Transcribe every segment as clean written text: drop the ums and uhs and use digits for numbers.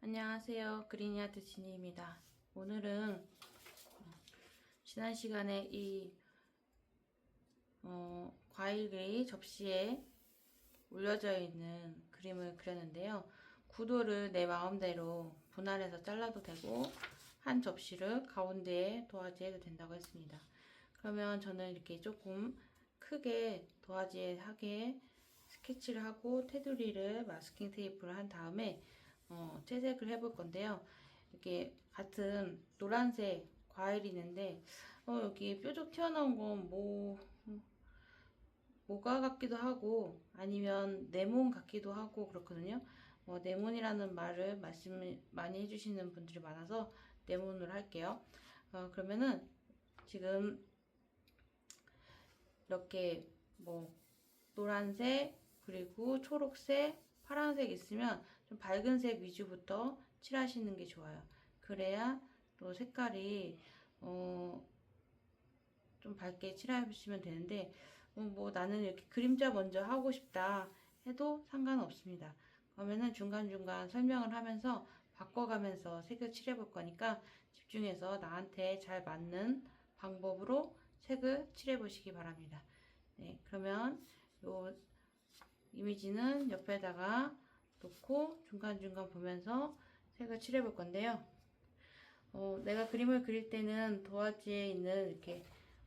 안녕하세요. 그린야드 진이입니다. 오늘은 지난 시간에 이 과일이 접시에 올려져 있는 그림을 그렸는데요. 구도를 내 마음대로 분할해서 잘라도 되고 한 접시를 가운데에 도화지해도 된다고 했습니다. 그러면 저는 이렇게 조금 크게 도화지에 하게 스케치를 하고 테두리를 마스킹 테이프를 한 다음에 채색을 해볼 건데요. 이렇게 같은 노란색 과일이 있는데 여기 뾰족 튀어나온 건 모과 같기도 하고 아니면 레몬 같기도 하고 그렇거든요. 레몬이라는 말을 말씀을 많이 해주시는 분들이 많아서 레몬으로 할게요. 그러면은 지금 이렇게 노란색 그리고 초록색 파란색 있으면 좀 밝은 색 위주부터 칠하시는 게 좋아요. 그래야 또 색깔이 좀 밝게 칠하시면 되는데 나는 이렇게 그림자 먼저 하고 싶다 해도 상관없습니다. 그러면은 중간중간 설명을 하면서 바꿔가면서 색을 칠해 볼 거니까 집중해서 나한테 잘 맞는 방법으로 색을 칠해 보시기 바랍니다. 네, 그러면 요 이미지는 옆에다가 놓고 중간중간 보면서 색을 칠해 볼 건데요. 내가 그림을 그릴 때는 도화지에 있는 이렇게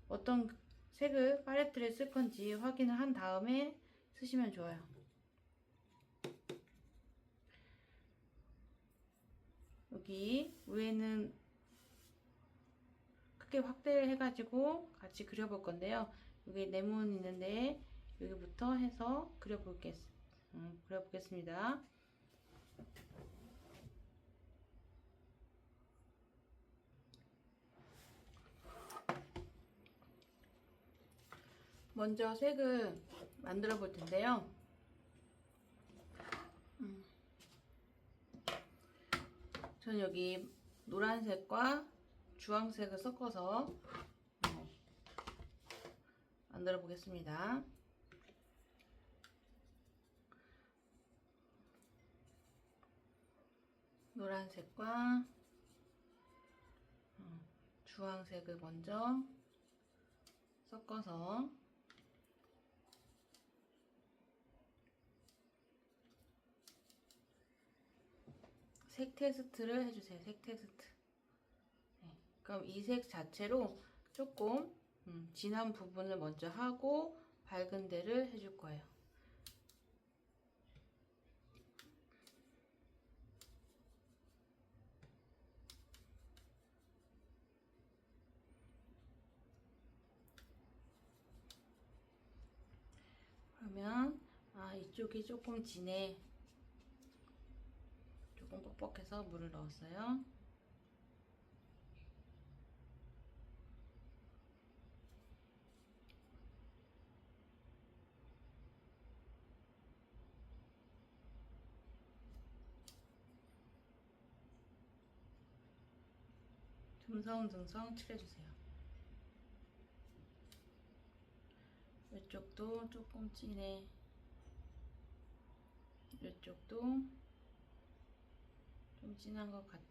어떤 색을 팔레트를 쓸 건지 확인을 한 다음에 쓰시면 좋아요. 여기 위에는 크게 확대를 해가지고 같이 그려볼 건데요. 여기 네모는 있는데 여기부터 해서 그려보겠습니다. 먼저 색을 만들어 볼 텐데요. 저는 여기 노란색과 주황색을 섞어서 만들어 보겠습니다. 노란색과 주황색을 먼저 섞어서 색 테스트를 해주세요. 색 테스트. 네, 그럼 이 색 자체로 조금 진한 부분을 먼저 하고 밝은 데를 해줄 거예요. 그러면 이쪽이 조금 진해. 조금 뻑뻑해서 물을 넣었어요. 듬성듬성 칠해주세요. 이쪽도 조금 진해. 이쪽도 좀 진한 것 같아.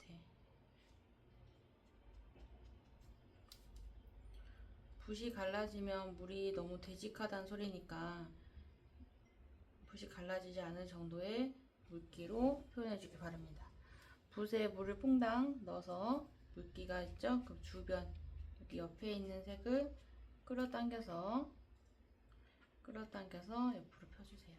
붓이 갈라지면 물이 너무 되직하다는 소리니까 붓이 갈라지지 않을 정도의 물기로 표현해 주기 바랍니다. 붓에 물을 퐁당 넣어서 물기가 있죠? 그 주변 여기 옆에 있는 색을 끌어당겨서 옆으로 펴주세요.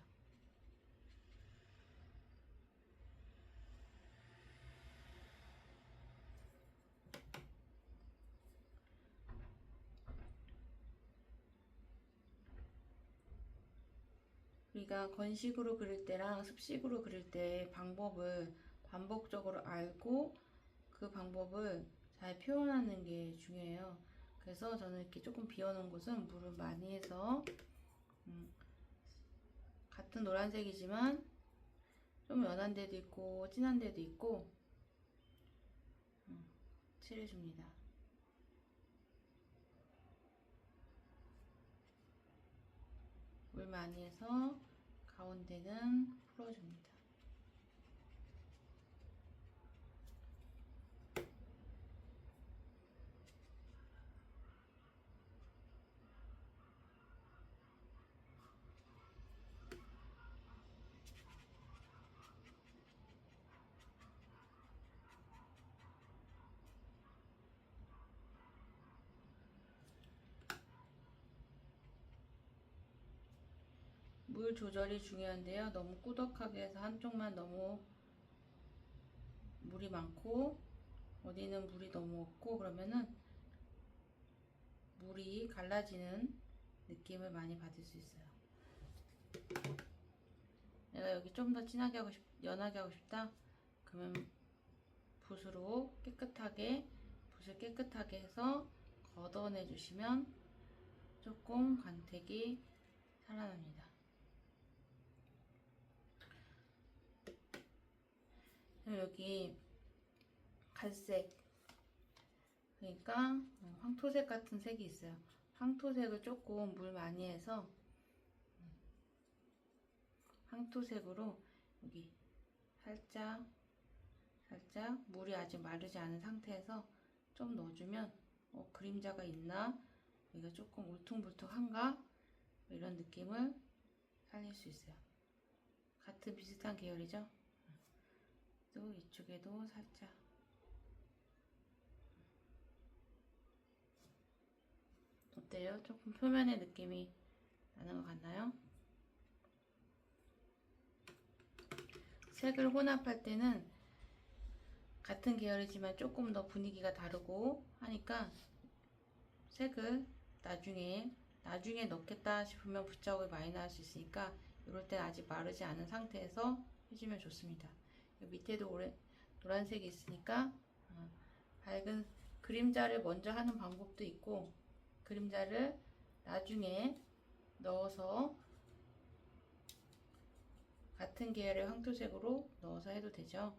우리가 건식으로 그릴 때랑 습식으로 그릴 때 방법을 반복적으로 알고 그 방법을 잘 표현하는 게 중요해요. 그래서 저는 이렇게 조금 비워놓은 곳은 물을 많이 해서 같은 노란색이지만 좀 연한 데도 있고 진한 데도 있고 칠해줍니다. 물 많이 해서 가운데는 풀어줍니다. 물 조절이 중요한데요. 너무 꾸덕하게 해서 한쪽만 너무 물이 많고 어디는 물이 너무 없고 그러면은 물이 갈라지는 느낌을 많이 받을 수 있어요. 내가 여기 좀 더 진하게 하고 연하게 하고 싶다. 그러면 붓을 깨끗하게 해서 걷어내 주시면 조금 광택이 살아납니다. 여기 갈색, 그러니까 황토색 같은 색이 있어요. 황토색을 조금 물 많이 해서 황토색으로 여기 살짝 물이 아직 마르지 않은 상태에서 좀 넣어주면 그림자가 있나? 여기가 조금 울퉁불퉁한가? 이런 느낌을 살릴 수 있어요. 같은 비슷한 계열이죠? 또 이쪽에도 살짝 어때요? 조금 표면의 느낌이 나는 것 같나요? 색을 혼합할 때는 같은 계열이지만 조금 더 분위기가 다르고 하니까 색을 나중에 넣겠다 싶으면 붓자국이 많이 나올 수 있으니까 이럴 땐 아직 마르지 않은 상태에서 해주면 좋습니다. 밑에도 노란색이 있으니까 밝은 그림자를 먼저 하는 방법도 있고 그림자를 나중에 넣어서 같은 계열의 황토색으로 넣어서 해도 되죠.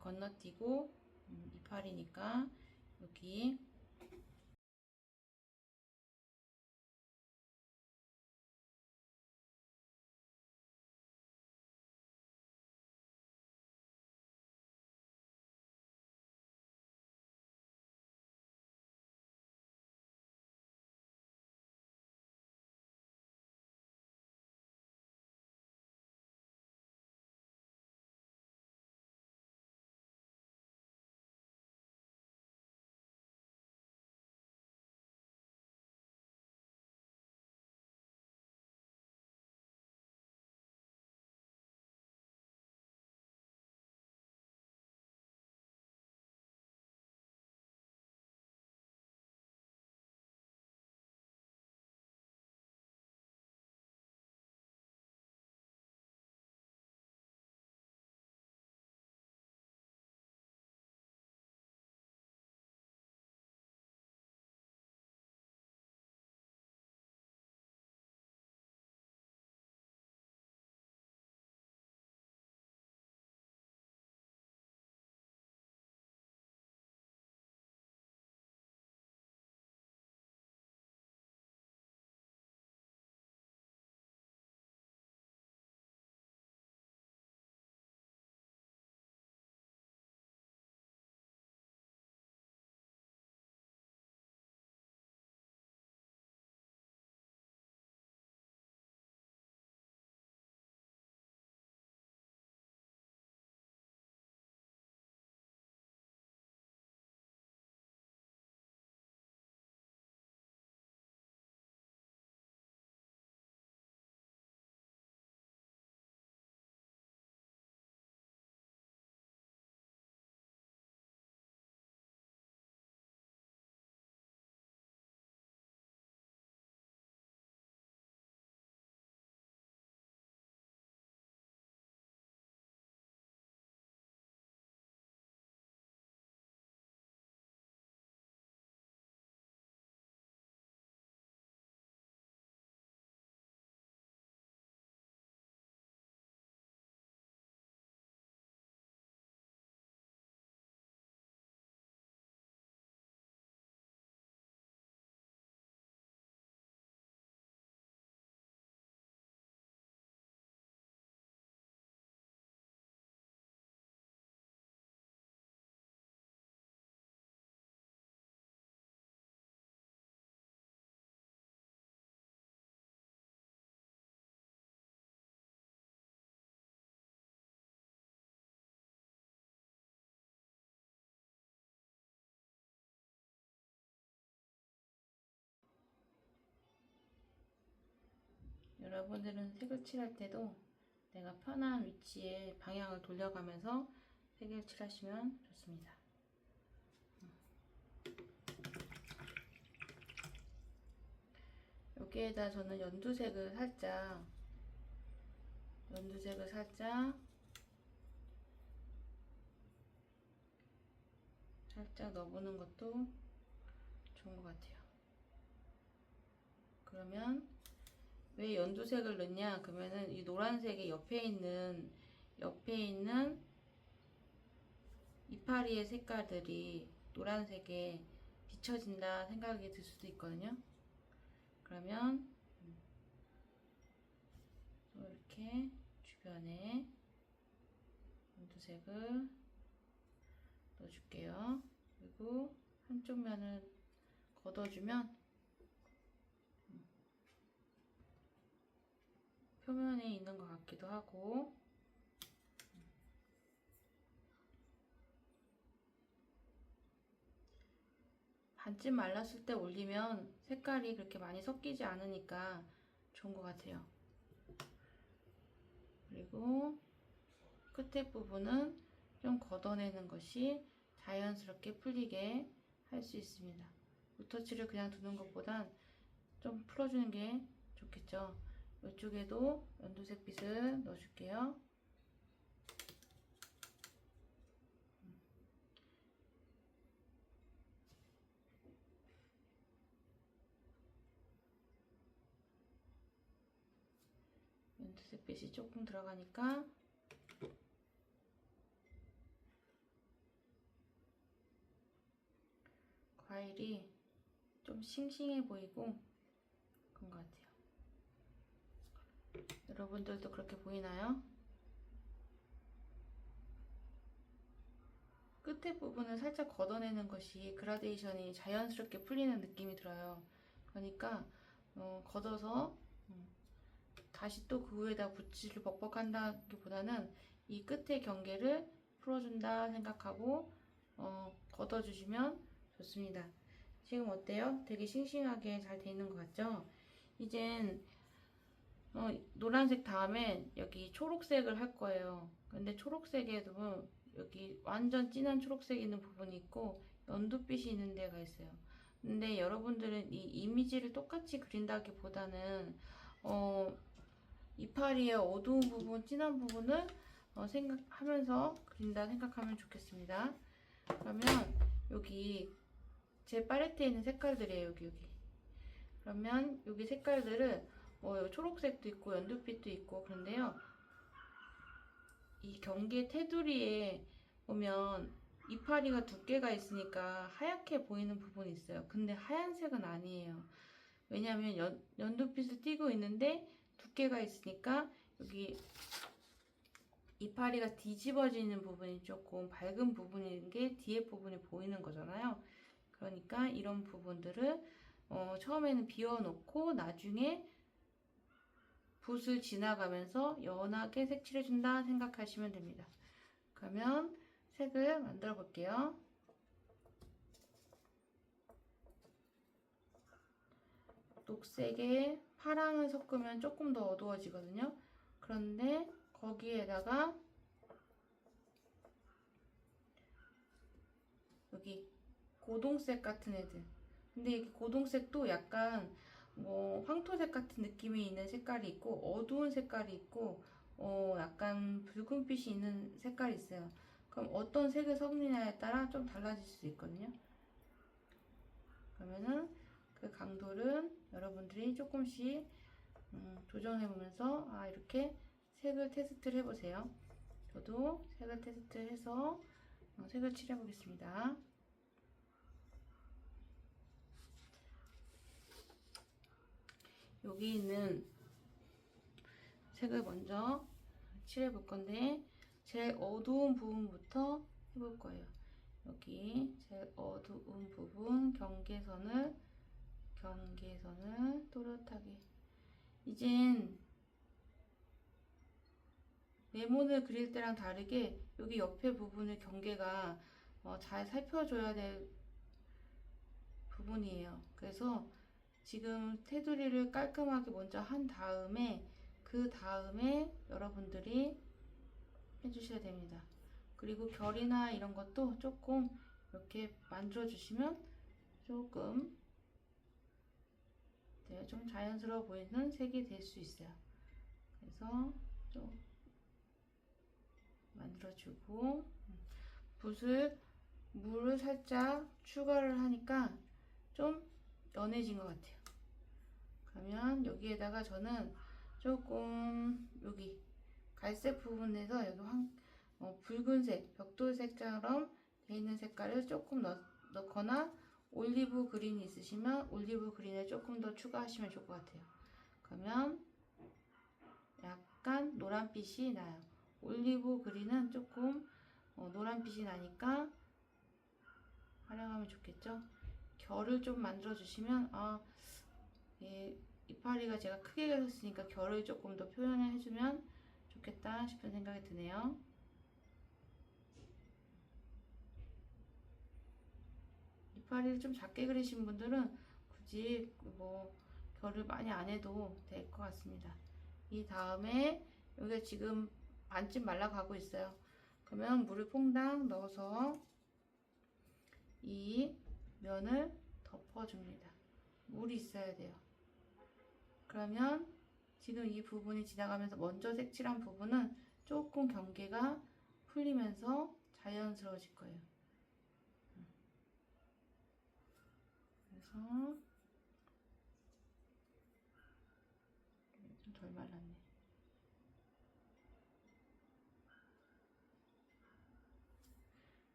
건너뛰고 이파리니까 여기 여러분들은 색을 칠할 때도 내가 편한 위치에 방향을 돌려가면서 색을 칠하시면 좋습니다. 여기에다 저는 연두색을 살짝 넣어보는 것도 좋은 것 같아요. 그러면 왜 연두색을 넣냐? 그러면은 이 노란색의 옆에 있는 이파리의 색깔들이 노란색에 비춰진다 생각이 들 수도 있거든요. 그러면 이렇게 주변에 연두색을 넣어줄게요. 그리고 한쪽 면을 걷어주면 표면에 있는 것 같기도 하고, 반쯤 말랐을 때 올리면 색깔이 그렇게 많이 섞이지 않으니까 좋은 것 같아요. 그리고 끝에 부분은 좀 걷어내는 것이 자연스럽게 풀리게 할 수 있습니다. 붓터치를 그냥 두는 것보단 좀 풀어주는 게 좋겠죠. 이쪽에도 연두색 빛을 넣어줄게요. 연두색 빛이 조금 들어가니까 과일이 좀 싱싱해 보이고 그런 것 같아요. 여러분들도 그렇게 보이나요? 끝에 부분을 살짝 걷어내는 것이 그라데이션이 자연스럽게 풀리는 느낌이 들어요. 그러니까 걷어서 다시 또 그 위에다 붓질을 벅벅한다기보다는 이 끝의 경계를 풀어준다 생각하고 걷어주시면 좋습니다. 지금 어때요? 되게 싱싱하게 잘 돼 있는 것 같죠? 이젠 노란색 다음에 여기 초록색을 할 거예요. 근데 초록색에도 여기 완전 진한 초록색이 있는 부분이 있고 연두빛이 있는 데가 있어요. 근데 여러분들은 이 이미지를 똑같이 그린다기보다는 이파리의 어두운 부분, 진한 부분을 생각하면서 그린다 생각하면 좋겠습니다. 그러면 여기 제 팔레트에 있는 색깔들이에요. 여기. 그러면 여기 색깔들은 초록색도 있고 연두빛도 있고 그런데요. 이 경계 테두리에 보면 이파리가 두께가 있으니까 하얗게 보이는 부분이 있어요. 근데 하얀색은 아니에요. 왜냐하면 연두빛을 띠고 있는데 두께가 있으니까 여기 이파리가 뒤집어지는 부분이 조금 밝은 부분인 게 뒤에 부분이 보이는 거잖아요. 그러니까 이런 부분들을 처음에는 비워놓고 나중에 붓을 지나가면서 연하게 색칠해준다 생각하시면 됩니다. 그러면 색을 만들어 볼게요. 녹색에 파랑을 섞으면 조금 더 어두워지거든요. 그런데 거기에다가 여기 고동색 같은 애들, 근데 이 고동색도 약간 황토색 같은 느낌이 있는 색깔이 있고 어두운 색깔이 있고 약간 붉은빛이 있는 색깔이 있어요. 그럼 어떤 색을 섞느냐에 따라 좀 달라질 수 있거든요. 그러면은 그 강도를 여러분들이 조금씩 조정해 보면서 이렇게 색을 테스트를 해보세요. 저도 색을 테스트해서 색을 칠해 보겠습니다. 여기 있는 색을 먼저 칠해 볼 건데 제일 어두운 부분부터 해볼 거예요. 여기 제일 어두운 부분 경계선을 또렷하게. 이젠 레몬을 그릴 때랑 다르게 여기 옆에 부분을 경계가 잘 살펴줘야 될 부분이에요. 그래서 지금 테두리를 깔끔하게 먼저 한 다음에 그 다음에 여러분들이 해주셔야 됩니다. 그리고 결이나 이런 것도 조금 이렇게 만들어 주시면 조금 네, 좀 자연스러워 보이는 색이 될 수 있어요. 그래서 좀 만들어주고 붓을 물을 살짝 추가를 하니까 좀 연해진 것 같아요. 그러면 여기에다가 저는 조금 여기 갈색 부분에서 여기 붉은색 벽돌색처럼 되어 있는 색깔을 조금 넣거나 올리브 그린이 있으시면 올리브 그린을 조금 더 추가하시면 좋을 것 같아요. 그러면 약간 노란빛이 나요. 올리브 그린은 조금 노란빛이 나니까 활용하면 좋겠죠. 결을 좀 만들어 주시면 이파리가 제가 크게 그렸으니까 결을 조금 더 표현을 해주면 좋겠다 싶은 생각이 드네요. 이파리를 좀 작게 그리신 분들은 굳이 뭐 결을 많이 안 해도 될 것 같습니다. 이 다음에 여기가 지금 반쯤 말라가고 있어요. 그러면 물을 퐁당 넣어서 이 면을 덮어줍니다. 물이 있어야 돼요. 그러면 지금 이 부분이 지나가면서 먼저 색칠한 부분은 조금 경계가 풀리면서 자연스러워질 거예요. 그래서 좀 덜 말랐네.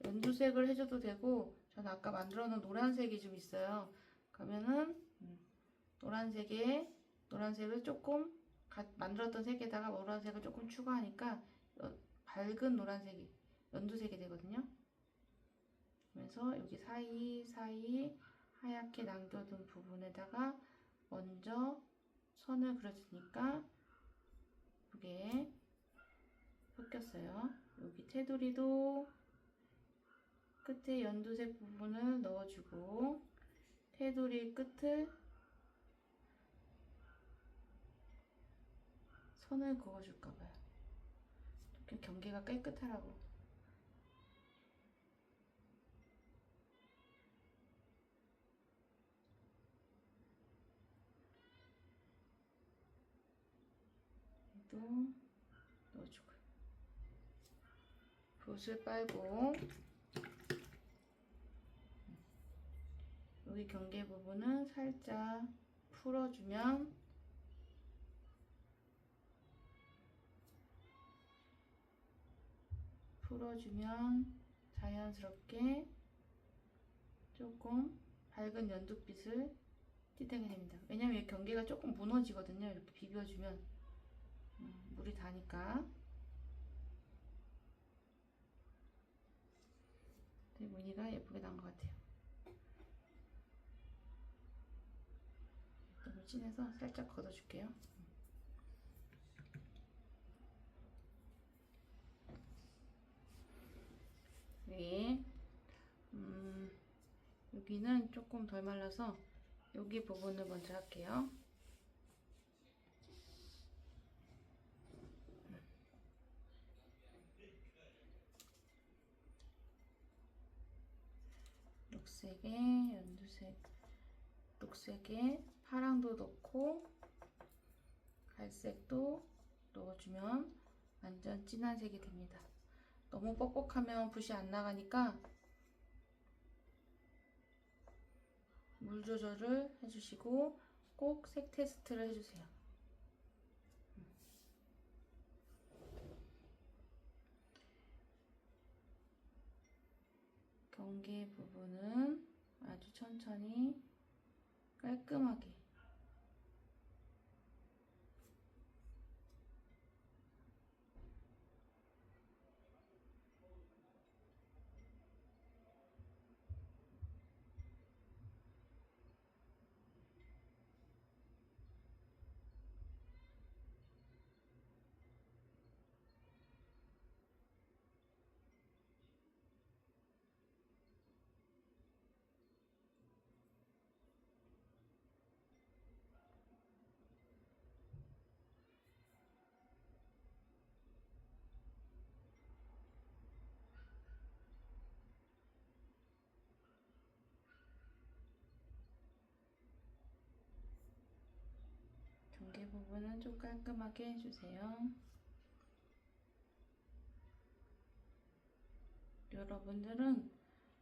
연두색을 해줘도 되고 저는 아까 만들어 놓은 노란색이 좀 있어요. 그러면은 노란색을 조금 만들었던 색에다가 노란색을 조금 추가하니까 밝은 노란색이 연두색이 되거든요. 그래서 여기 사이사이 하얗게 남겨둔 부분에다가 먼저 선을 그려주니까 이게 섞였어요. 여기 테두리도 끝에 연두색 부분을 넣어주고 테두리 끝을 선을 그어줄까봐요. 이렇게 경계가 깨끗하라고. 또 넣어주고 붓을 빨고 여기 경계 부분은 살짝 풀어주면 자연스럽게 조금 밝은 연두빛을 띠게 됩니다. 왜냐면 이 경계가 조금 무너지거든요. 이렇게 비벼주면 물이 다니까. 되게 무늬가 예쁘게 난 것 같아요. 너무 진해서 살짝 걷어줄게요. 네. 여기는 조금 덜 말라서 여기 부분을 먼저 할게요. 녹색에 연두색, 녹색에 파랑도 넣고 갈색도 넣어주면 완전 진한 색이 됩니다. 너무 뻑뻑하면 붓이 안 나가니까 물 조절을 해주시고 꼭 색 테스트를 해주세요. 경계 부분은 아주 천천히 깔끔하게 부분은 좀 깔끔하게 해주세요. 여러분들은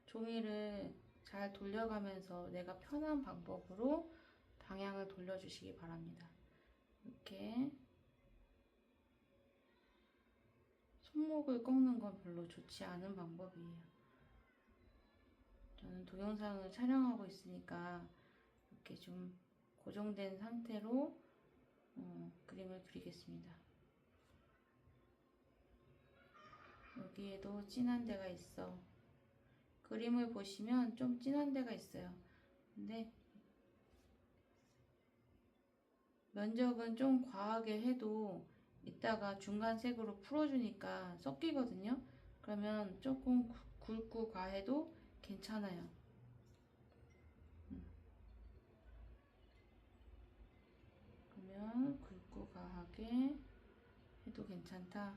종이를 잘 돌려가면서 내가 편한 방법으로 방향을 돌려주시기 바랍니다. 이렇게 손목을 꺾는 건 별로 좋지 않은 방법이에요. 저는 동영상을 촬영하고 있으니까 이렇게 좀 고정된 상태로 그림을 그리겠습니다. 여기에도 진한 데가 있어. 그림을 보시면 좀 진한 데가 있어요. 근데 면적은 좀 과하게 해도 이따가 중간색으로 풀어주니까 섞이거든요. 그러면 조금 굵고 과해도 괜찮아요. 그러면 굵고 과하게 해도 괜찮다.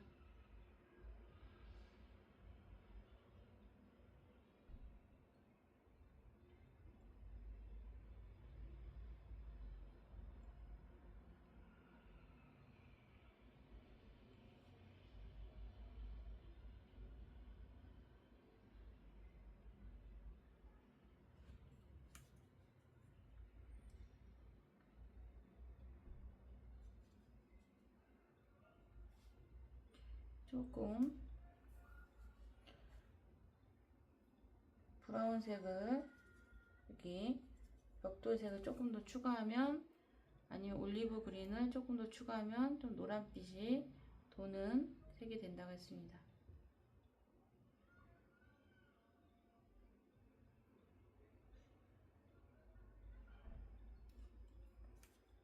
조금 브라운색을 여기 벽돌색을 조금 더 추가하면, 아니면 올리브 그린을 조금 더 추가하면 좀 노란빛이 도는 색이 된다고 했습니다.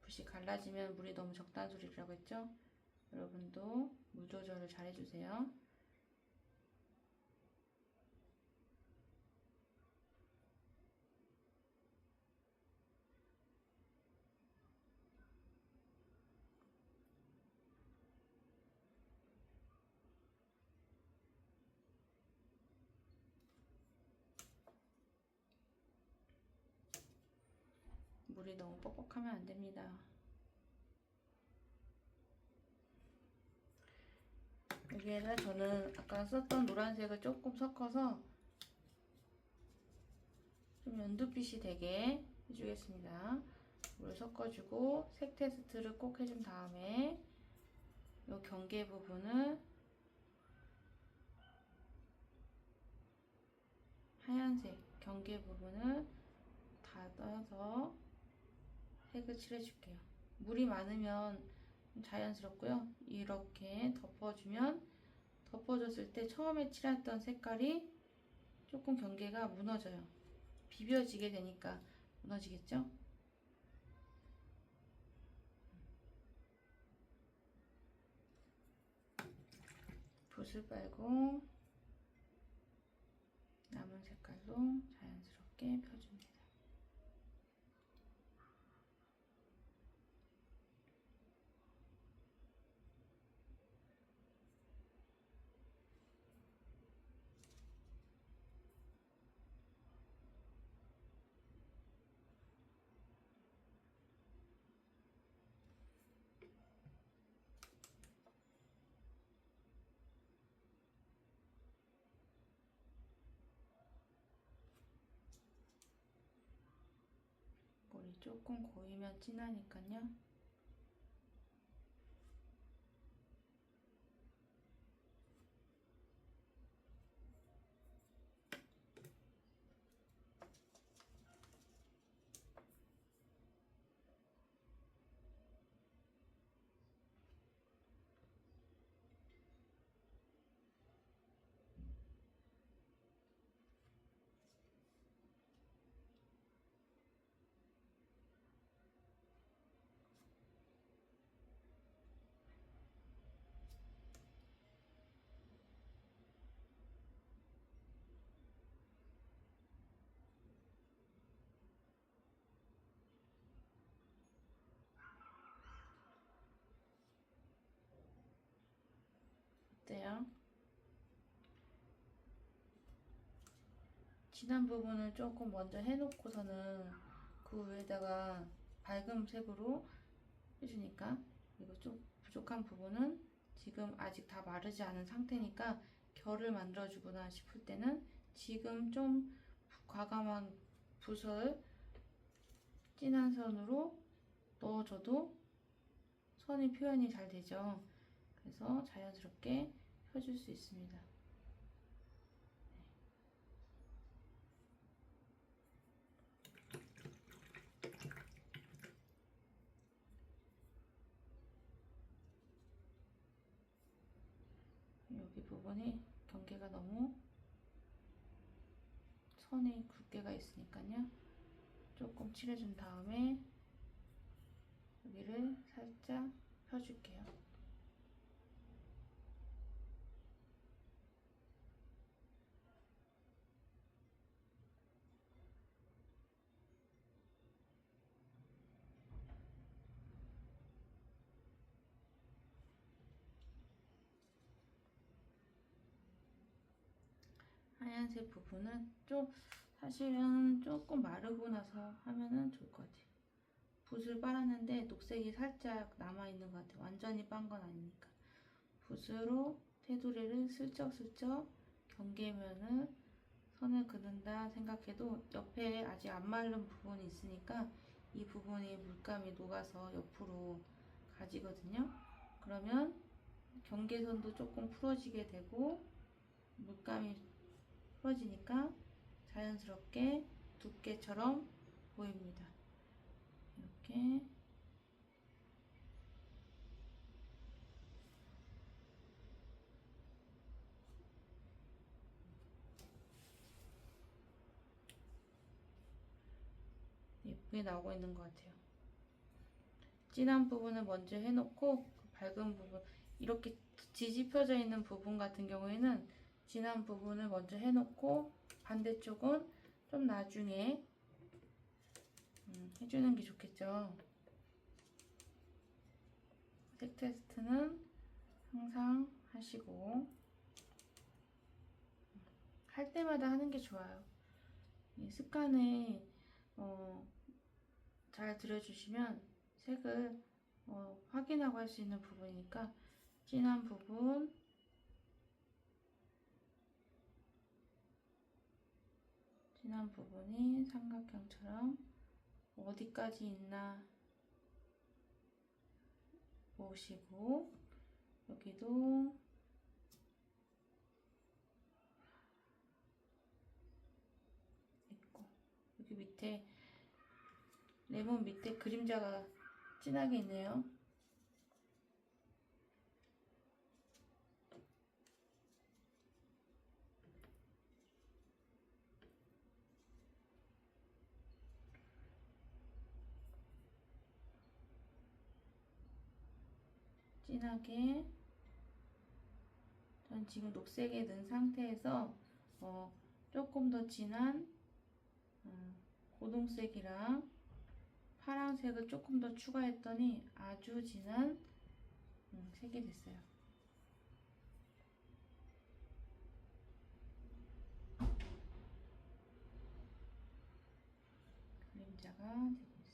붓이 갈라지면 물이 너무 적다는 소리라고 했죠? 여러분도 물 조절을 잘 해주세요. 물이 너무 뻑뻑하면 안 됩니다. 여기에다 저는 아까 썼던 노란색을 조금 섞어서 좀 연두빛이 되게 해주겠습니다. 물 섞어주고 색 테스트를 꼭 해준 다음에 이 경계 부분을 하얀색 경계 부분을 닫아서 색을 칠해줄게요. 물이 많으면 자연스럽고요. 이렇게 덮어주면 덮어줬을 때 처음에 칠했던 색깔이 조금 경계가 무너져요. 비벼지게 되니까 무너지겠죠? 붓을 빨고 남은 색깔로 자연스럽게 펴줍니다. 물이 조금 고이면 진하니까요. 어때요? 진한 부분을 조금 먼저 해놓고서는 그 위에다가 밝은 색으로 해주니까. 그리고 좀 부족한 부분은 지금 아직 다 마르지 않은 상태니까 결을 만들어주구나 싶을 때는 지금 좀 과감한 붓을 진한 선으로 넣어줘도 선이 표현이 잘 되죠. 그래서 자연스럽게 펴줄 수 있습니다. 여기 부분이 경계가 너무 선이 굵게가 있으니까요. 조금 칠해준 다음에 여기를 살짝 펴줄게요. 하얀색 부분은 좀 사실은 조금 마르고 나서 하면은 좋을 것 같아요. 붓을 빨았는데 녹색이 살짝 남아있는 것 같아요. 완전히 빤 건 아니니까. 붓으로 테두리를 슬쩍슬쩍 경계면을 선을 그는다 생각해도 옆에 아직 안 마른 부분이 있으니까 이 부분이 물감이 녹아서 옆으로 가지거든요. 그러면 경계선도 조금 풀어지게 되고 물감이 풀어지니까 자연스럽게 두께처럼 보입니다. 이렇게 예쁘게 나오고 있는 것 같아요. 진한 부분을 먼저 해놓고 그 밝은 부분, 이렇게 뒤집혀져 있는 부분 같은 경우에는 진한 부분을 먼저 해놓고 반대쪽은 좀 나중에 해주는 게 좋겠죠. 색 테스트는 항상 하시고 할 때마다 하는 게 좋아요. 이 습관을 잘 들여주시면 색을 확인하고 할 수 있는 부분이니까 진한 부분, 진한 부분이 삼각형처럼 어디까지 있나 보시고 여기도 있고 여기 밑에 레몬 밑에 그림자가 진하게 있네요. 진하게 전 지금 녹색에 넣은 상태에서 조금 더 진한 고동색이랑 파란색을 조금 더 추가했더니 아주 진한 색이 됐어요. 그림자가 되고 있어요.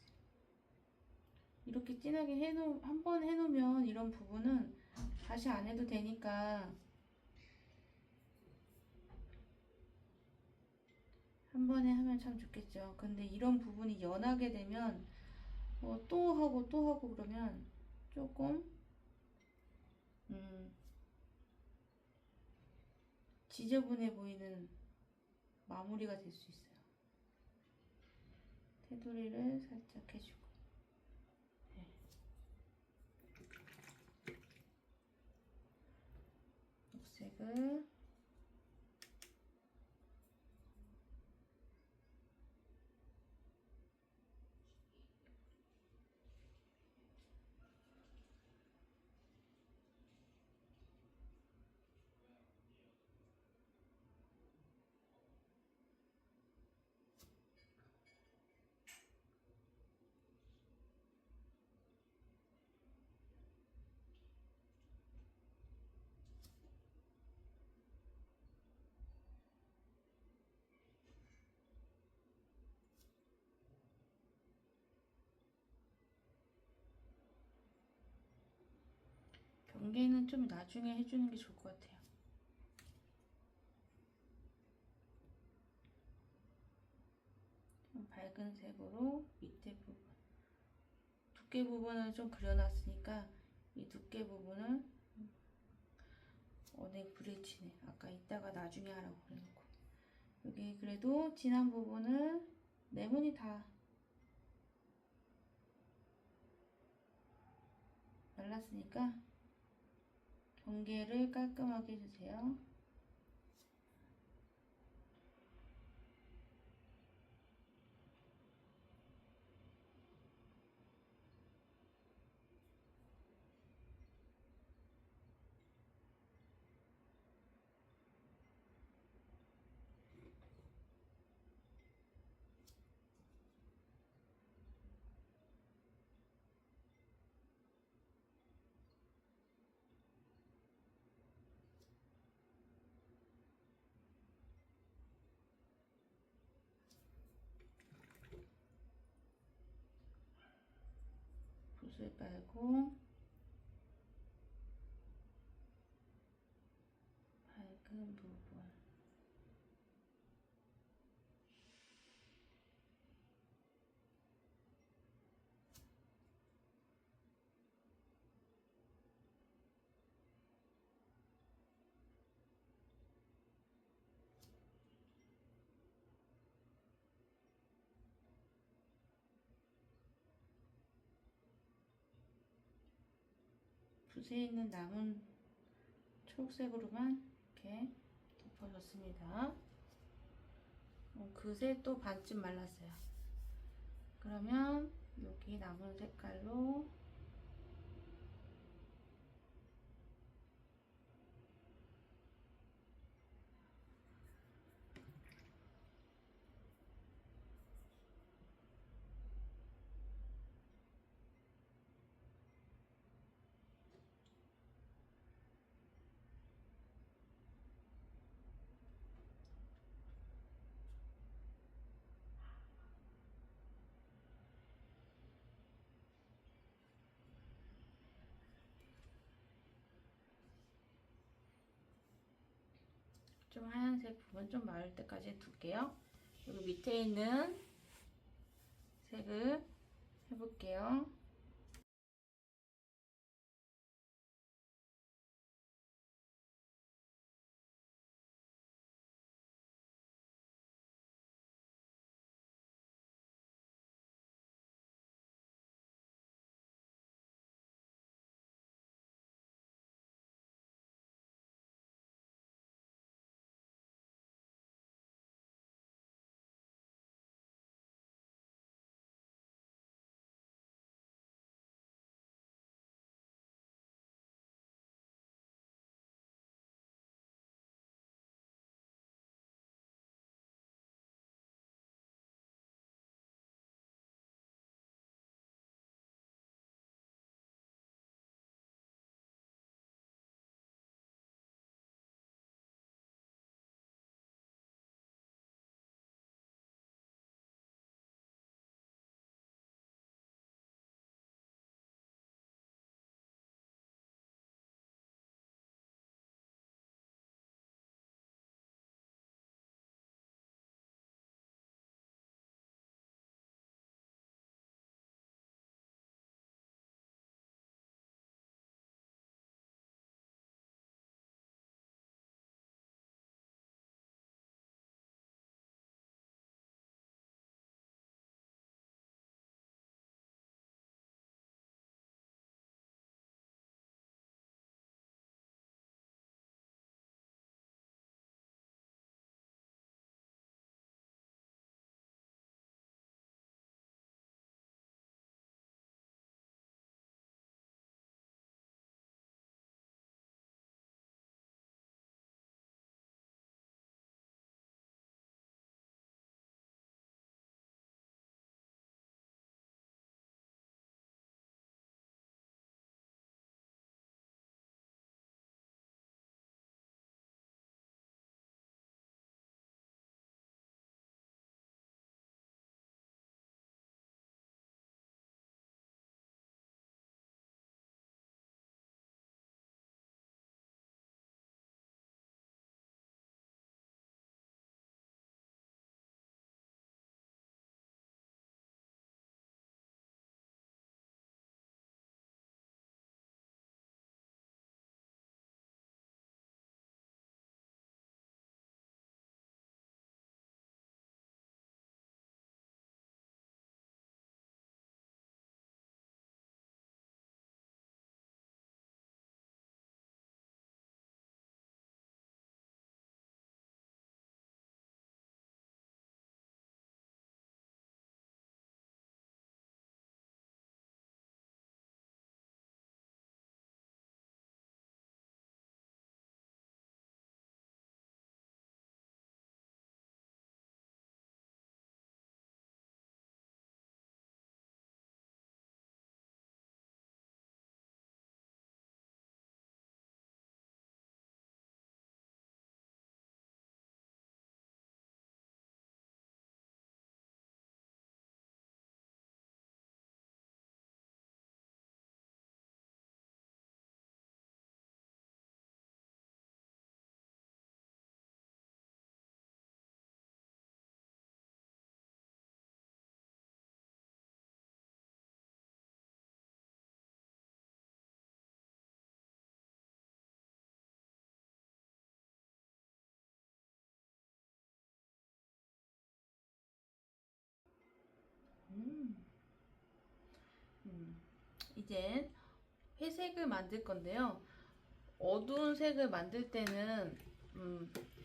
이렇게 진하게 한 번 해놓으면 이런 부분은 다시 안 해도 되니까 한 번에 하면 참 좋겠죠. 근데 이런 부분이 연하게 되면 또 하고 또 하고 그러면 조금 지저분해 보이는 마무리가 될 수 있어요. 테두리를 살짝 해주고 네. 녹색을 경계는 좀 나중에 해주는 게 좋을 것 같아요. 좀 밝은 색으로 밑에 부분, 두께 부분을 좀 그려놨으니까 이 두께 부분을 브레치네. 아까 이따가 나중에 하라고 그래놓고 여기 그래도 진한 부분을 네모니 다 말랐으니까 경계를 깔끔하게 해주세요. 붓을 빨고 밝은 부분 붓에 있는 남은 초록색으로만 이렇게 덮어줬습니다. 그새 또 반쯤 말랐어요. 그러면 여기 남은 색깔로 좀 하얀색 부분 좀 마를 때까지 둘게요. 여기 밑에 있는 색을 해볼게요. 이제 회색을 만들 건데요. 어두운 색을 만들 때는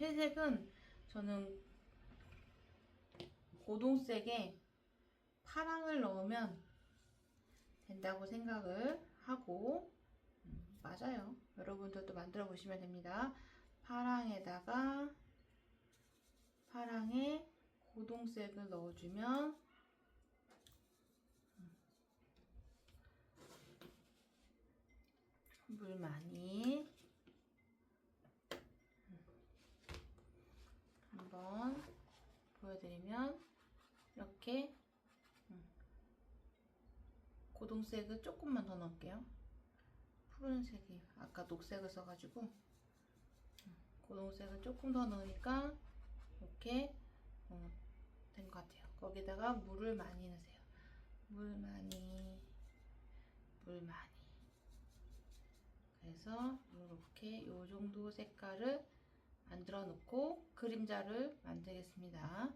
회색은 저는 고동색에 파랑을 넣으면 된다고 생각을 하고 맞아요. 여러분들도 만들어 보시면 됩니다. 파랑에다가 파랑에 고동색을 넣어주면 물 많이 한번 보여드리면 이렇게 고동색을 조금만 더 넣을게요. 푸른색이 아까 녹색을 써가지고 고동색을 조금 더 넣으니까 이렇게 된 것 같아요. 거기다가 물을 많이 넣으세요. 물 많이 그래서 이렇게 요 정도 색깔을 만들어 놓고 그림자를 만들겠습니다.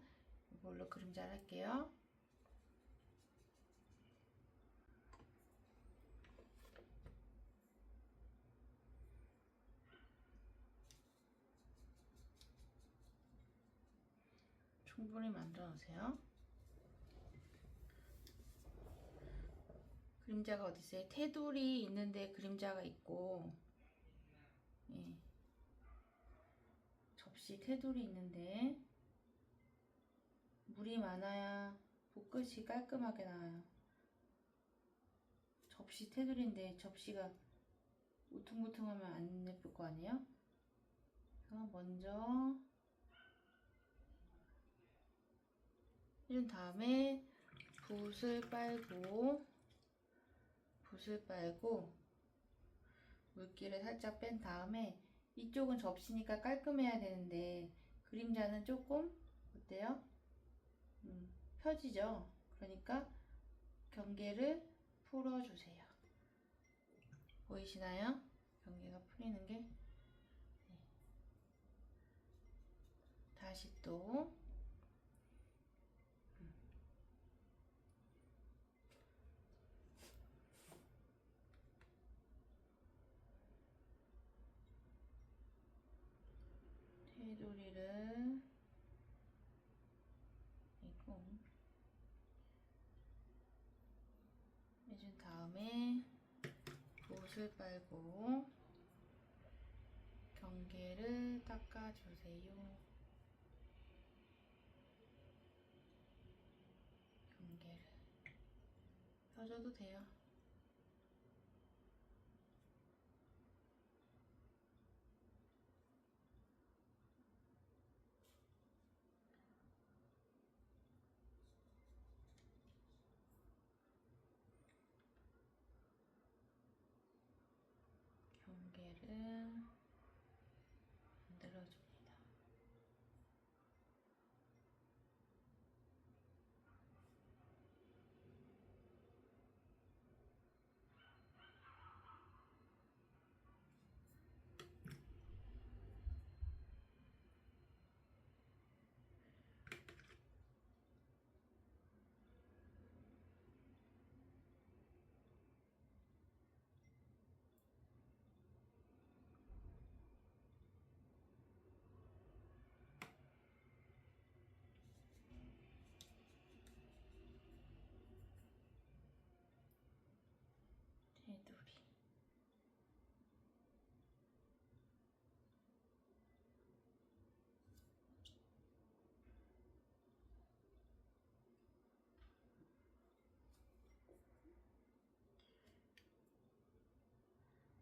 이걸로 그림자를 할게요. 충분히 만들어 놓으세요. 그림자가 어디 있어요? 테두리 있는데 그림자가 있고, 예. 접시 테두리 있는데 물이 많아야 붓끝이 깔끔하게 나와요. 접시 테두리인데 접시가 우퉁부퉁하면 안 예쁠 거 아니에요? 그래서 먼저 이런 다음에 붓을 빨고 물기를 살짝 뺀 다음에 이쪽은 접시니까 깔끔해야 되는데 그림자는 조금 어때요? 펴지죠? 그러니까 경계를 풀어주세요. 보이시나요? 경계가 풀리는 게. 네. 다시 또 테두리를 해준 다음에 붓을 빨고 경계를 닦아주세요. 경계를 펴줘도 돼요. 경계를 만들어줍니다. 테두리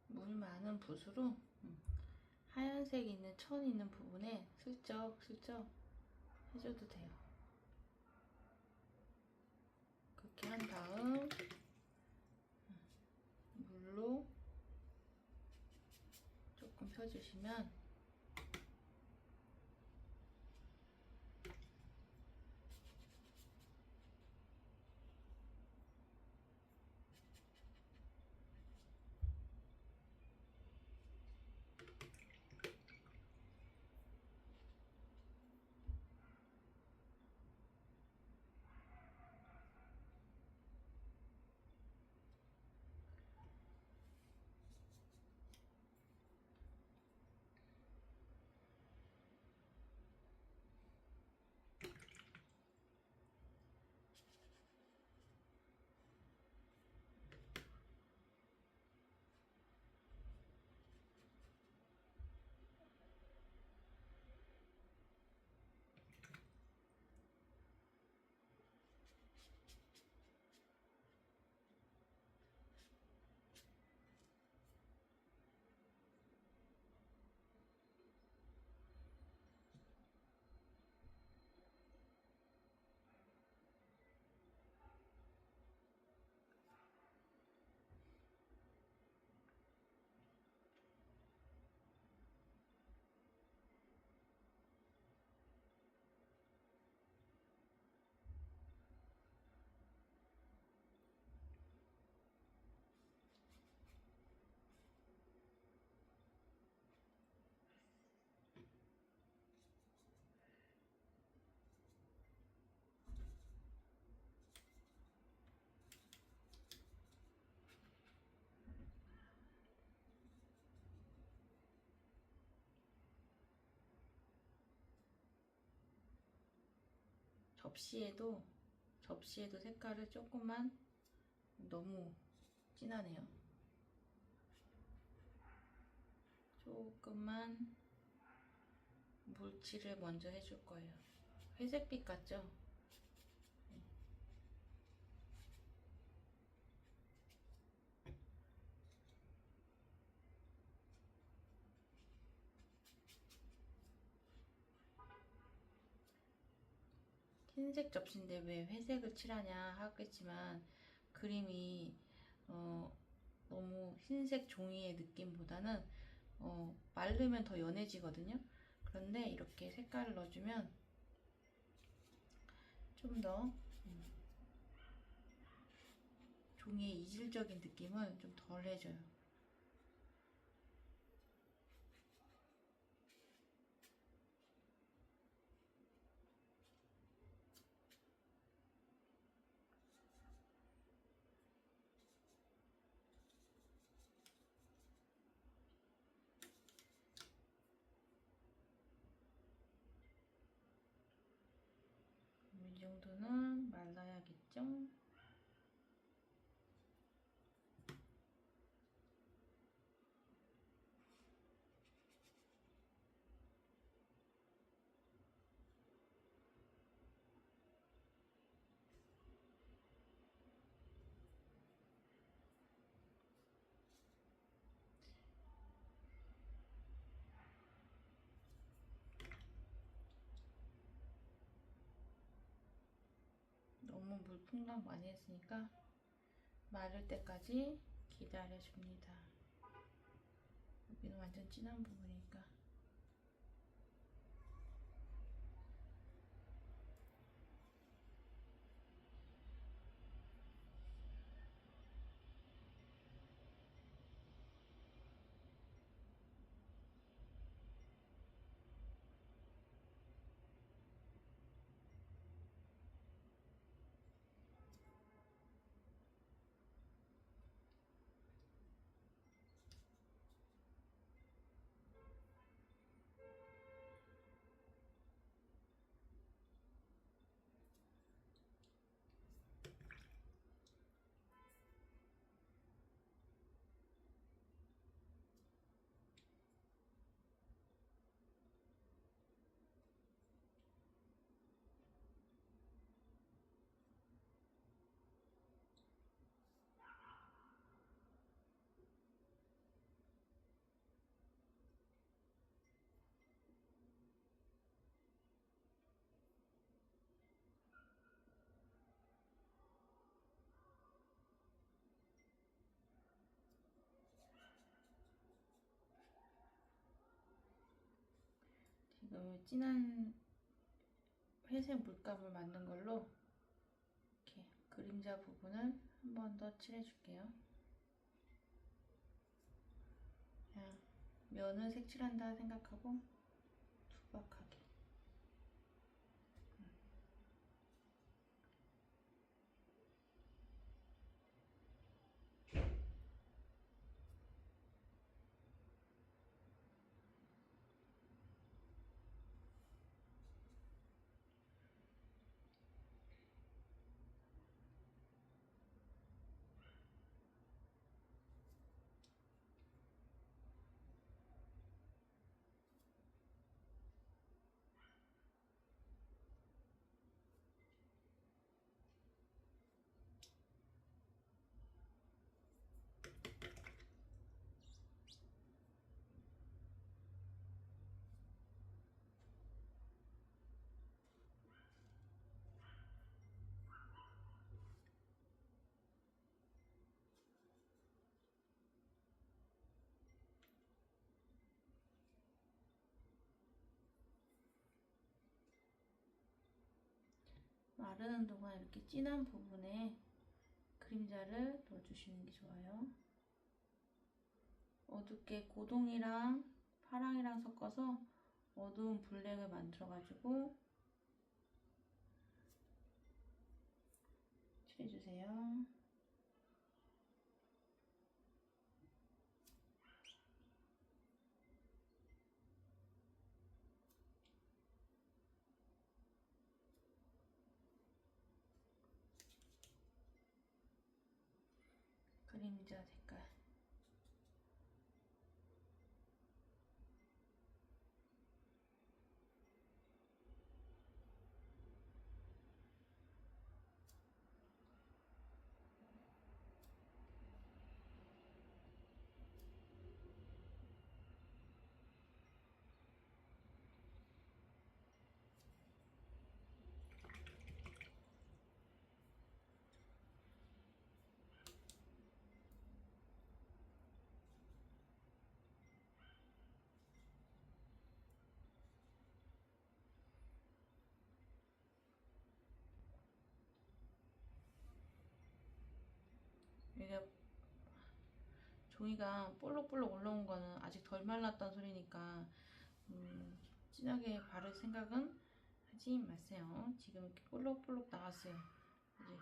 물 많은 붓으로 하얀색 있는 천 있는 부분에 슬쩍 해줘도 돼요. 그렇게 한 다음 물로 조금 펴주시면 접시에도 색깔을 조금만, 너무 진하네요. 조금만 물칠을 먼저 해줄 거예요. 회색빛 같죠? 흰색 접시인데 왜 회색을 칠하냐 하겠지만, 그림이 너무 흰색 종이의 느낌보다는 마르면 더 연해지거든요. 그런데 이렇게 색깔을 넣어주면 좀 더 종이의 이질적인 느낌을 좀 덜 해줘요. 이 정도는 말라야겠죠? 너무 물 풍덩 많이 했으니까 마를 때까지 기다려줍니다. 여기는 완전 진한 부분이니까. 지금 진한 회색 물감을 만든 걸로 이렇게 그림자 부분을 한 번 더 칠해줄게요. 그냥 면을 색칠한다 생각하고 투박하게. 마르는 동안 이렇게 진한 부분에 그림자를 넣어주시는 게 좋아요. 어둡게 고동이랑 파랑이랑 섞어서 어두운 블랙을 만들어가지고 칠해주세요. 그림자 색깔. 이게 종이가 볼록볼록 올라온 거는 아직 덜 말랐다는 소리니까 진하게 바를 생각은 하지 마세요. 지금 이렇게 볼록볼록 나왔어요. 이제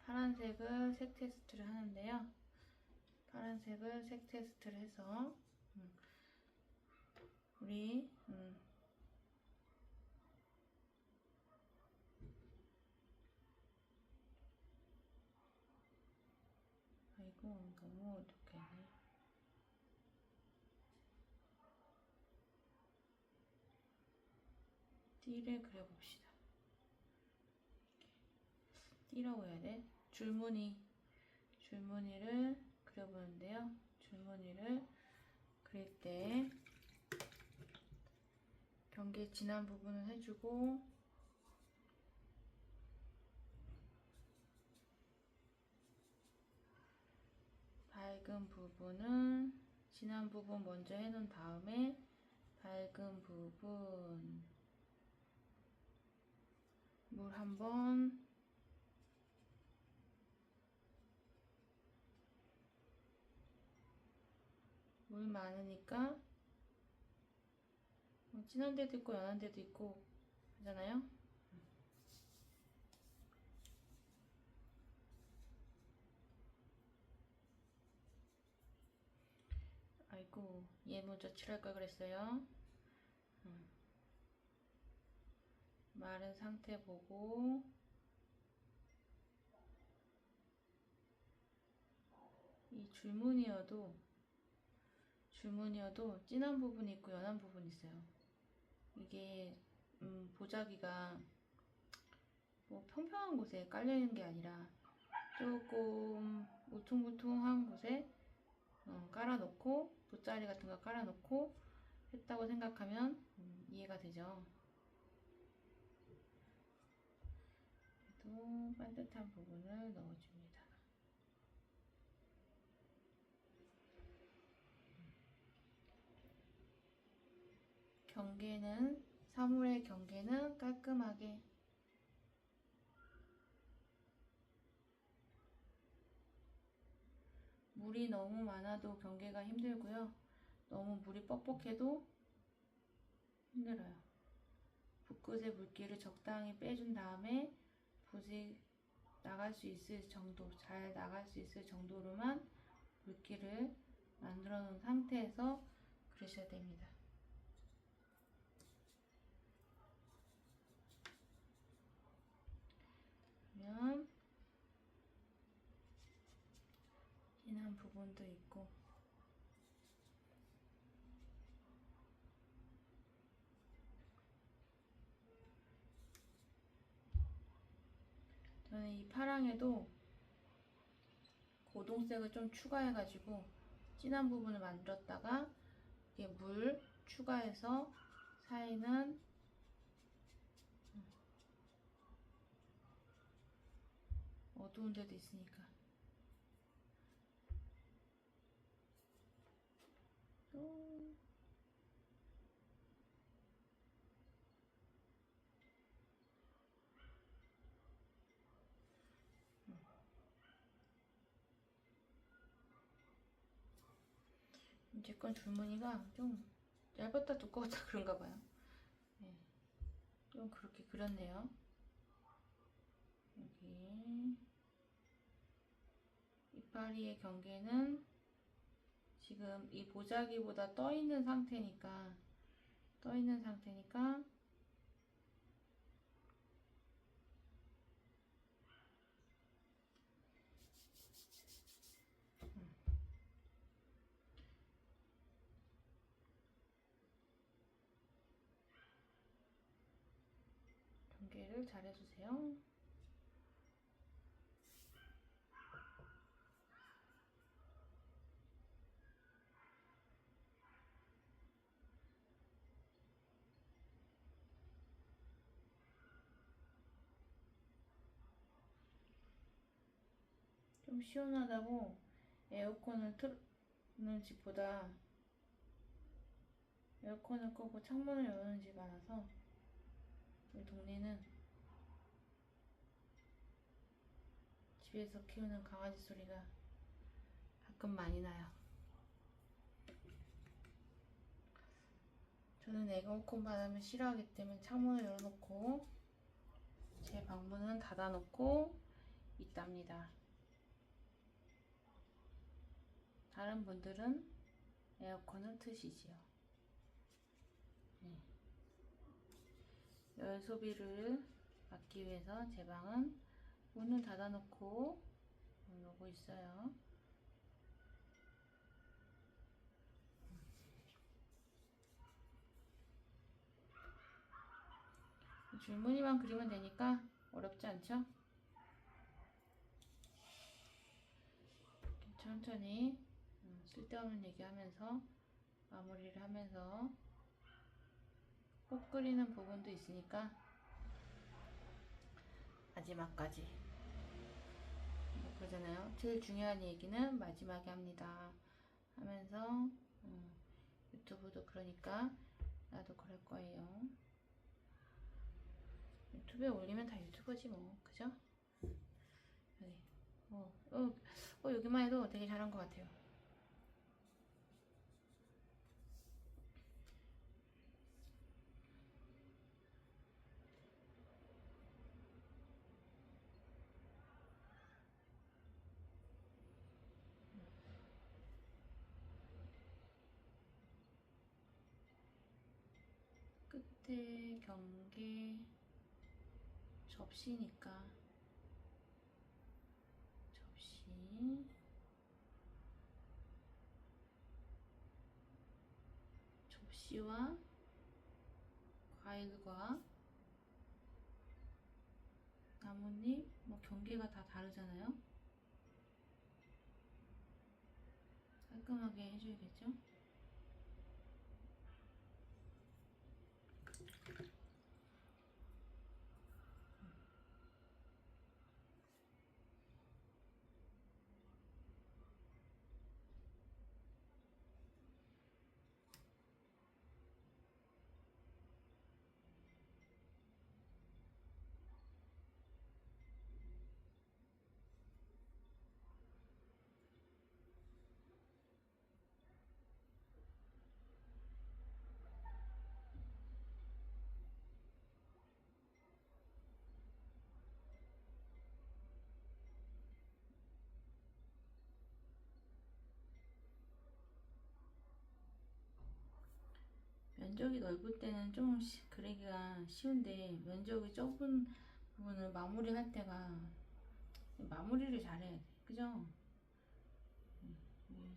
파란색을 색 테스트를 하는데요. 파란색을 색 테스트를 해서 우리 아이고 너무 어둡게 했네. 띠를 그려봅시다. 띠라고 해야 돼? 줄무늬를 그려보는데요. 줄무늬를 그릴 때 경계 진한 부분을 해주고 밝은 부분은 진한 부분 먼저 해놓은 다음에 밝은 부분 물 한번 물 많으니까 진한 데도 있고 연한 데도 있고 하잖아요. 아이고 얘 먼저 칠할 걸 그랬어요. 마른 상태 보고 이 줄무늬여도 진한 부분이 있고 연한 부분이 있어요. 이게 보자기가 뭐 평평한 곳에 깔려있는 게 아니라 조금 울퉁불퉁한 곳에 깔아놓고 돗자리 같은 거 깔아놓고 했다고 생각하면 이해가 되죠. 또 반듯한 부분을 넣어줍니다. 사물의 경계는 깔끔하게 물이 너무 많아도 경계가 힘들고요. 너무 물이 뻑뻑해도 힘들어요. 붓끝의 물기를 적당히 빼준 다음에 붓이 나갈 수 있을 정도, 잘 나갈 수 있을 정도로만 물기를 만들어 놓은 상태에서 그리셔야 됩니다. 그러면 진한 부분도 있고 저는 이 파랑에도 고동색을 좀 추가해가지고 진한 부분을 만들었다가 이게 물 추가해서 사이는 어두운 데도 있으니까 또 이제 건 줄무늬가 좀 얇았다 두꺼웠다 그런가 봐요. 네, 좀 그렇게 그렸네요. 여기 이파리의 경계는 지금 이 보자기보다 떠 있는 상태니까 경계를 잘 해주세요. 좀 시원하다고 에어컨을 트는 집보다 에어컨을 끄고 창문을 여는 집 많아서 우리 동네는 집에서 키우는 강아지 소리가 가끔 많이 나요. 저는 에어컨 바람을 싫어하기 때문에 창문을 열어놓고 제 방문은 닫아놓고 있답니다. 다른 분들은 에어컨을 트시지요. 열 소비를 막기 위해서 제 방은 문을 닫아놓고 놀고 있어요. 줄무늬만 그리면 되니까 어렵지 않죠? 천천히 쓸데없는 얘기하면서 마무리를 하면서 꼭 그리는 부분도 있으니까 마지막까지 그러잖아요. 제일 중요한 얘기는 마지막에 합니다 하면서 유튜브도 그러니까 나도 그럴 거예요. 유튜브에 올리면 다 유튜버지 뭐, 그죠? 여기 여기만 해도 되게 잘한 것 같아요. 끝에 경계 접시니까 접시와 과일과 나뭇잎 뭐 경계가 다 다르잖아요. 깔끔하게 해줘야겠죠? 면적이 넓을 때는 좀 그리기가 쉬운데 면적이 좁은 부분을 마무리할 때가 마무리를 잘해야 돼. 그죠?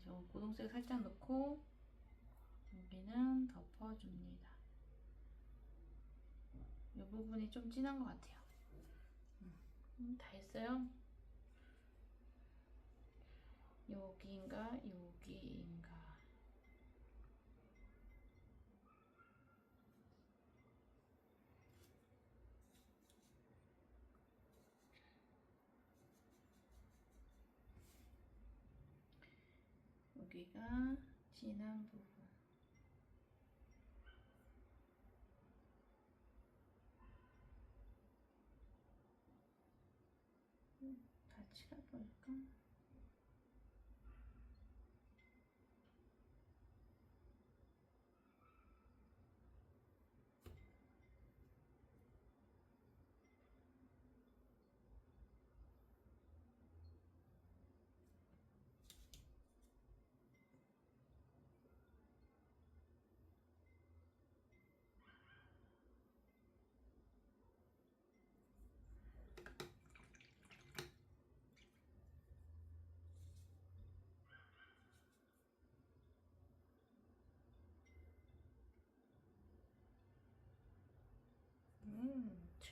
저 고동색 살짝 넣고 여기는 덮어줍니다. 이 부분이 좀 진한 것 같아요. 다 했어요? 여기인가 여기인가. 여기가 진한 부분. 같이 가볼까?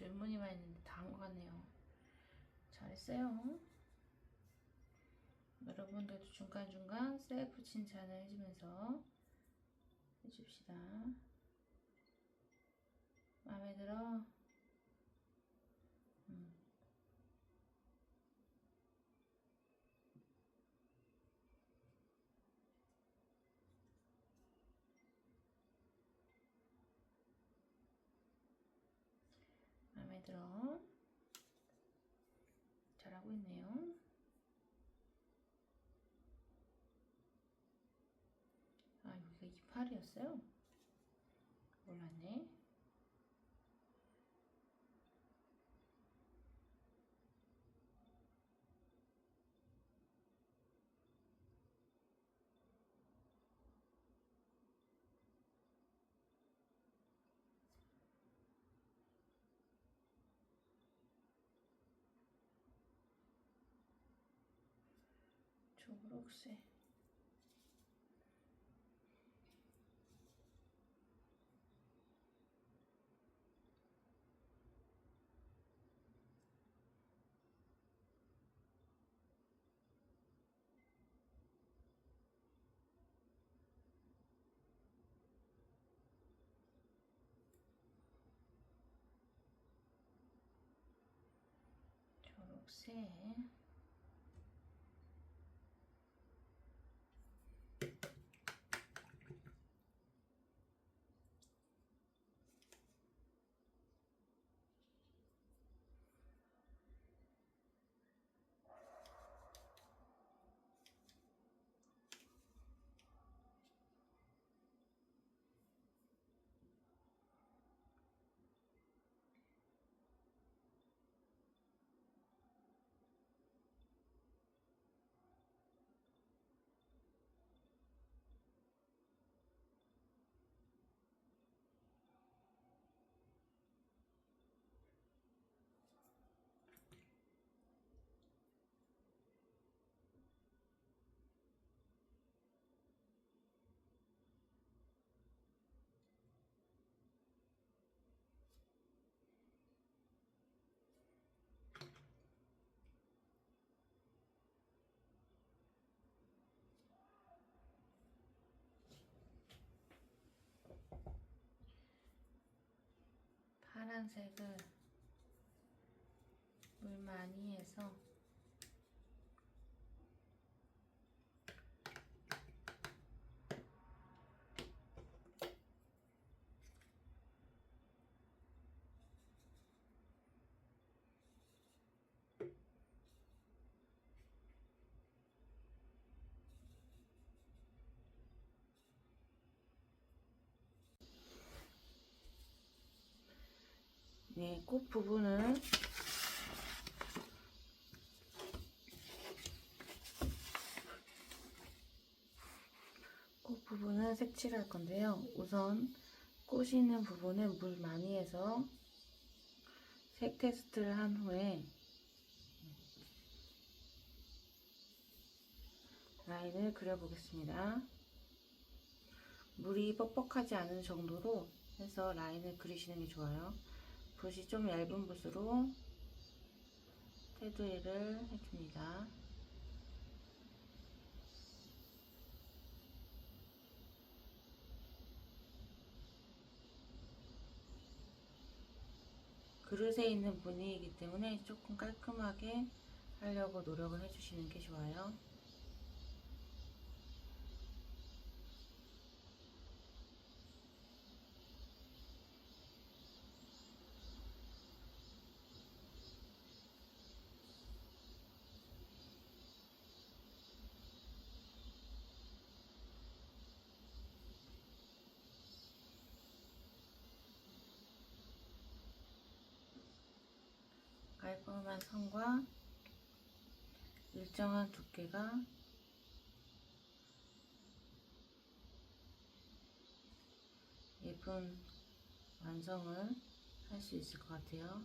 줄무늬만 있는데 다 한 것 같네요. 잘했어요. 여러분들도 중간중간 셀프 칭찬을 해주면서 해줍시다. 마음에 들어? 마음에 들어? 잘하고 있네요. 아, 여기가 이파리였어요? 몰랐네. 초록색. 초록색. 파란색을 물 많이 해서 네, 꽃 부분은 색칠할 건데요. 우선 꽃이 있는 부분은 물 많이 해서 색 테스트를 한 후에 라인을 그려보겠습니다. 물이 뻑뻑하지 않은 정도로 해서 라인을 그리시는 게 좋아요. 붓이 좀 얇은 붓으로 테두리를 해줍니다. 그릇에 있는 분위기이기 때문에 조금 깔끔하게 하려고 노력을 해주시는 게 좋아요. 깔끔한 선과 일정한 두께가 예쁜 완성을 할 수 있을 것 같아요.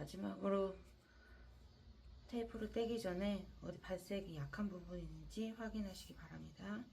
마지막으로 테이프로 떼기 전에 어디 발색이 약한 부분이 있는지 확인하시기 바랍니다.